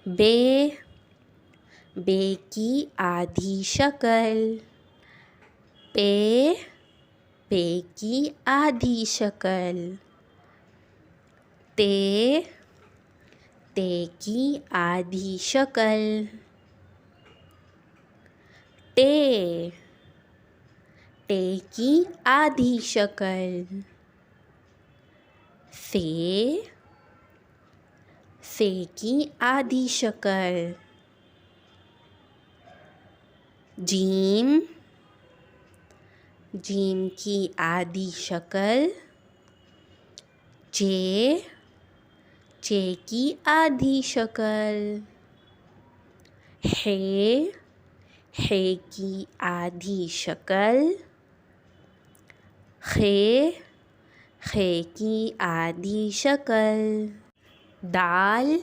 बे बे की आधी शक्ल। पे पे की आधी शक्ल। ते ते की आधी शक्ल। टे टे की आधी शक्ल। फे फे की आधी शक्ल। जीम जीम की आधी शक्ल। चे चे की आधी शक्ल। हे हे की आधी शक्ल। खे खे की आधी शक्ल। दाल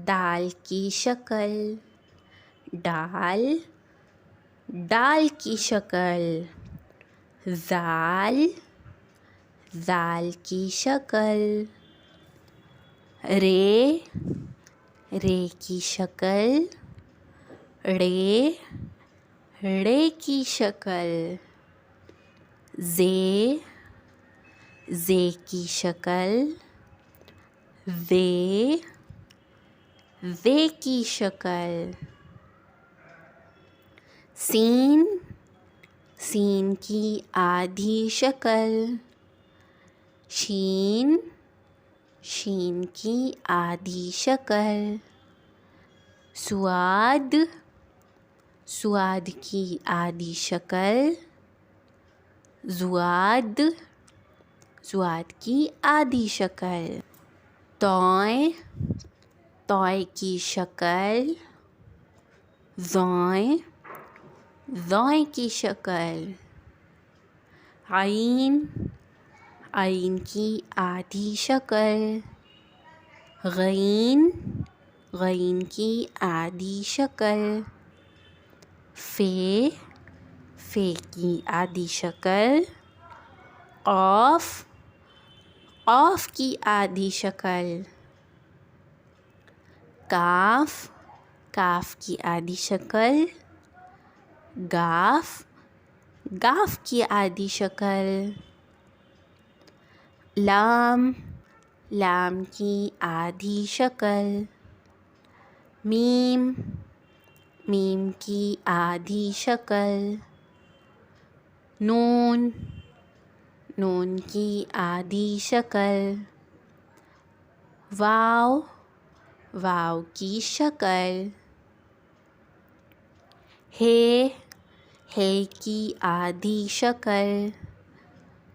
दाल की शक्ल। डाल डाल की शक्ल। ज़ाल ज़ाल की शक्ल। रे रे की शक्ल। ड़े ड़े की शक्ल। ज़े ज़े की शक्ल। वे वे की शक्ल। सीन सीन की आधी शक्ल। शीन शीन की आधी शक्ल। सुआद सुआद की आधी शक्ल। ज़ुआद ज़ुआद की आधी शक्ल। तौय तौय की शक्ल। ज़ौय ज़ौय की शक्ल। आइन आइन की आधी शक्ल। गईन गईन की आधी शक्ल। फ़े फ़े की आधी शक्ल। क़ाफ़ क़ाफ़ की आधी शक्ल। काफ़ काफ़ की आधी शक्ल। गाफ़ गाफ़ की आधी शक्ल। लाम लाम की आधी शक्ल। मीम मीम की आधी शक्ल। नून नून की आधी शक्ल। वाव वाव की शक्ल। हे हे की आधी शक्ल।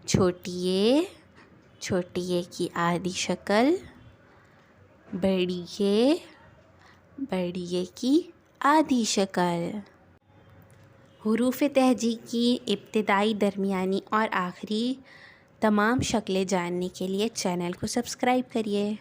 छोटी ए की आधी शक्ल। बड़ी ए की आधी शक्ल। हुरूफ़ तहजी की इब्तिदाई, दरमियानी और आखिरी तमाम शक्लें जानने के लिए चैनल को सब्सक्राइब करिए।